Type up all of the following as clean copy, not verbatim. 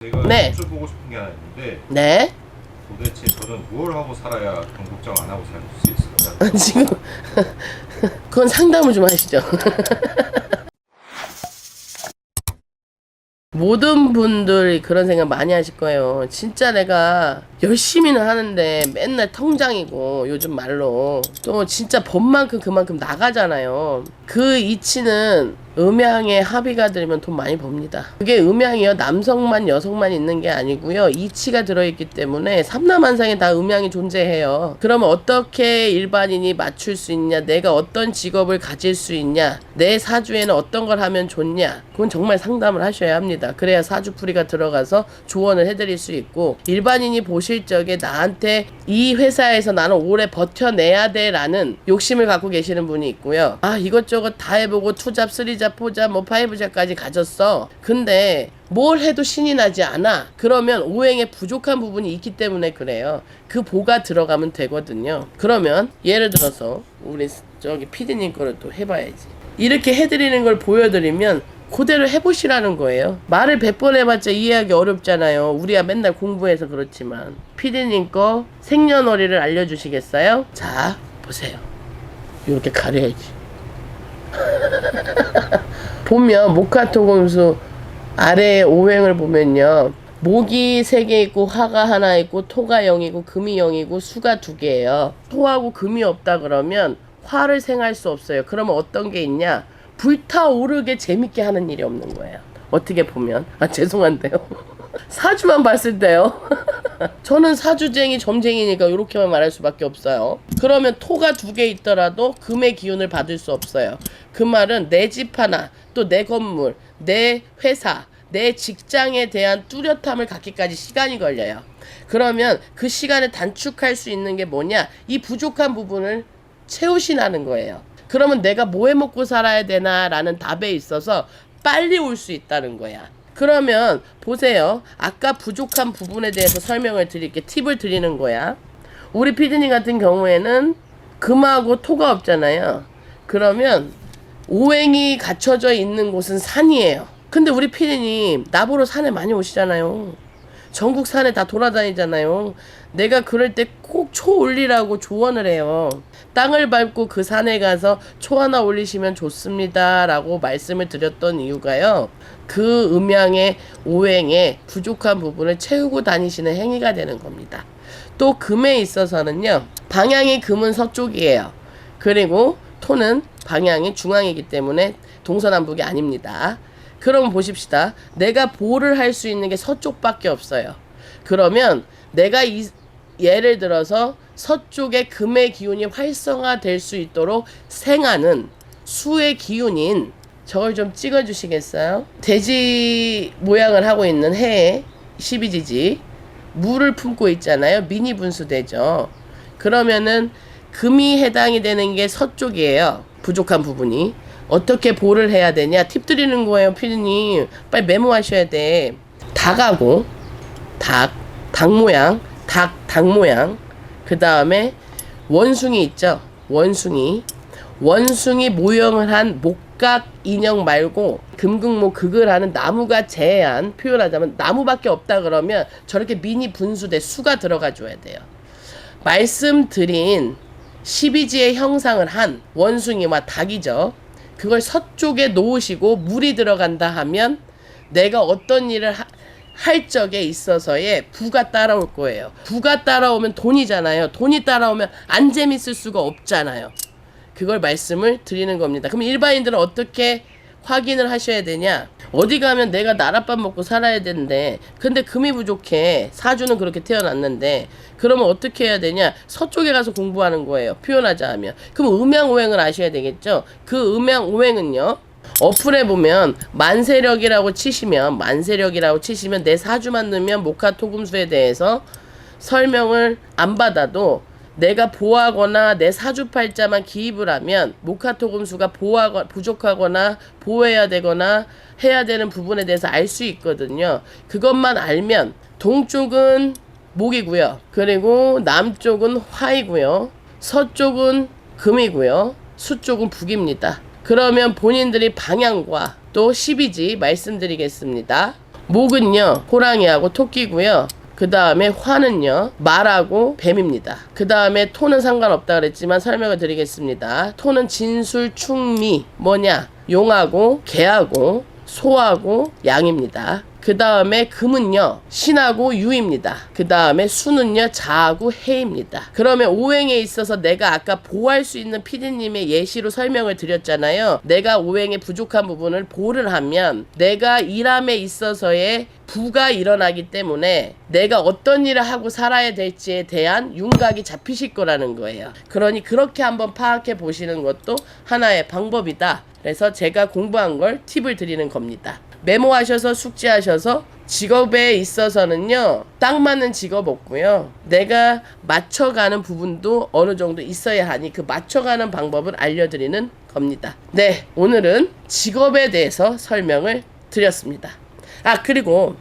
제가 네. 여쭤보고 싶은 게 하나 있는데 네. 도대체 저는 무엇을 하고 살아야 돈 걱정 안 하고 살 수 있을까요? 지금 그건 상담을 좀 하시죠. 모든 분들이 그런 생각 많이 하실 거예요. 진짜 내가 열심히는 하는데 맨날 통장이고 요즘 말로 또 진짜 법만큼 그만큼 나가잖아요. 그 이치는 음양에 합의가 들면 돈 많이 법니다. 그게 음양이요 남성만 여성만 있는 게 아니고요 이치가 들어있기 때문에 삼라만상에 다 음양이 존재해요. 그러면 어떻게 일반인이 맞출 수 있냐, 내가 어떤 직업을 가질 수 있냐, 내 사주에는 어떤 걸 하면 좋냐, 그건 정말 상담을 하셔야 합니다. 그래야 사주풀이가 들어가서 조언을 해드릴 수 있고, 일반인이 보실 적에 나한테 이 회사에서 나는 오래 버텨내야 돼 라는 욕심을 갖고 계시는 분이 있고요. 아 이것저것 다 해보고 투잡, 쓰리잡, 포잡, 뭐 파이브잡까지 가졌어. 근데 뭘 해도 신이 나지 않아. 그러면 오행에 부족한 부분이 있기 때문에 그래요. 그 보가 들어가면 되거든요. 그러면 예를 들어서 우리 저기 피디님 거를 또 해봐야지. 이렇게 해드리는 걸 보여드리면 그대로 해보시라는 거예요. 말을 100번 해봤자 이해하기 어렵잖아요. 우리야 맨날 공부해서 그렇지만. 피디님 거 생년월일을 알려주시겠어요? 자 보세요. 이렇게 가려야지. 보면 목화토금수 아래에 오행을 보면요, 목이 3개 있고 화가 하나 있고 토가 0이고 금이 0이고 수가 2개예요. 토하고 금이 없다 그러면 화를 생할 수 없어요. 그러면 어떤 게 있냐, 불타오르게 재밌게 하는 일이 없는 거예요. 어떻게 보면. 아 죄송한데요. 사주만 봤을 때요. 저는 사주쟁이 점쟁이니까 이렇게만 말할 수밖에 없어요. 그러면 토가 2개 있더라도 금의 기운을 받을 수 없어요. 그 말은 내 집 하나, 또 내 건물, 내 회사, 내 직장에 대한 뚜렷함을 갖기까지 시간이 걸려요. 그러면 그 시간을 단축할 수 있는 게 뭐냐, 이 부족한 부분을 채우시라는 거예요. 그러면 내가 뭐 해 먹고 살아야 되나 라는 답에 있어서 빨리 올 수 있다는 거야. 그러면 보세요. 아까 부족한 부분에 대해서 설명을 드릴게. 팁을 드리는 거야. 우리 피디님 같은 경우에는 금하고 토가 없잖아요. 그러면 오행이 갖춰져 있는 곳은 산이에요. 근데 우리 피디님 나보러 산에 많이 오시잖아요. 전국 산에 다 돌아다니잖아요. 내가 그럴 때 꼭 초 올리라고 조언을 해요. 땅을 밟고 그 산에 가서 초 하나 올리시면 좋습니다 라고 말씀을 드렸던 이유가요, 그 음양의 오행에 부족한 부분을 채우고 다니시는 행위가 되는 겁니다. 또 금에 있어서는요, 방향이 금은 서쪽이에요. 그리고 토는 방향이 중앙이기 때문에 동서남북이 아닙니다. 그럼 보십시다. 내가 보를 할 수 있는 게 서쪽밖에 없어요. 그러면 내가 예를 들어서 서쪽에 금의 기운이 활성화될 수 있도록 생하는 수의 기운인, 저걸 좀 찍어 주시겠어요? 돼지 모양을 하고 있는 해에 12지지 물을 품고 있잖아요. 미니 분수대죠. 그러면은 금이 해당이 되는 게 서쪽이에요. 부족한 부분이. 어떻게 보를 해야 되냐? 팁 드리는 거예요, 피디님. 빨리 메모하셔야 돼. 닭하고 닭 모양, 닭 모양. 그 다음에 원숭이 있죠? 원숭이 모형을 한 목각 인형 말고 금극목 극을 하는 나무가 제한, 표현하자면 나무밖에 없다 그러면 저렇게 미니 분수대 수가 들어가 줘야 돼요. 말씀드린 12지의 형상을 한 원숭이와 닭이죠. 그걸 서쪽에 놓으시고 물이 들어간다 하면 내가 어떤 일을 할 적에 있어서의 부가 따라올 거예요. 부가 따라오면 돈이잖아요. 돈이 따라오면 안 재밌을 수가 없잖아요. 그걸 말씀을 드리는 겁니다. 그럼 일반인들은 어떻게 확인을 하셔야 되냐? 어디 가면 내가 나랏밥 먹고 살아야 되는데 근데 금이 부족해. 사주는 그렇게 태어났는데 그러면 어떻게 해야 되냐? 서쪽에 가서 공부하는 거예요. 표현하자 하면. 그럼 음양오행을 아셔야 되겠죠? 그 음양오행은요, 어플에 보면 만세력이라고 치시면 내 사주만 넣으면 목화토금수에 대해서 설명을 안 받아도 내가 보하거나 내 사주팔자만 기입을 하면 목화토금수가 부족하거나 보호해야 되거나 해야 되는 부분에 대해서 알 수 있거든요. 그것만 알면 동쪽은 목이고요. 그리고 남쪽은 화이고요. 서쪽은 금이고요. 수쪽은 북입니다. 그러면 본인들이 방향과 또 12지 말씀드리겠습니다. 목은요 호랑이하고 토끼고요. 그 다음에 화는요 말하고 뱀입니다. 그 다음에 토는 상관없다 그랬지만 설명을 드리겠습니다. 토는 진술 충미 뭐냐 용하고 개하고 소하고 양입니다. 그 다음에 금은요 신하고 유입니다. 그 다음에 수는요 자하고 해입니다. 그러면 오행에 있어서 내가 아까 보호할 수 있는 피디님의 예시로 설명을 드렸잖아요. 내가 오행에 부족한 부분을 보를 하면 내가 일함에 있어서의 부가 일어나기 때문에 내가 어떤 일을 하고 살아야 될지에 대한 윤곽이 잡히실 거라는 거예요. 그러니 그렇게 한번 파악해 보시는 것도 하나의 방법이다. 그래서 제가 공부한 걸 팁을 드리는 겁니다. 메모하셔서 숙지하셔서 직업에 있어서는요 딱 맞는 직업 없고요. 내가 맞춰가는 부분도 어느 정도 있어야 하니 그 맞춰가는 방법을 알려드리는 겁니다. 네, 오늘은 직업에 대해서 설명을 드렸습니다. 아, 그리고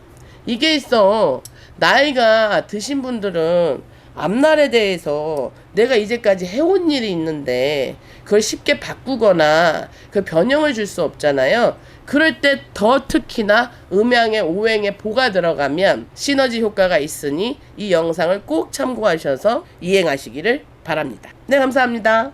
이게 있어. 나이가 드신 분들은 앞날에 대해서 내가 이제까지 해온 일이 있는데 그걸 쉽게 바꾸거나 그 변형을 줄 수 없잖아요. 그럴 때 더 특히나 음양에 오행에 보가 들어가면 시너지 효과가 있으니 이 영상을 꼭 참고하셔서 이행하시기를 바랍니다. 네, 감사합니다.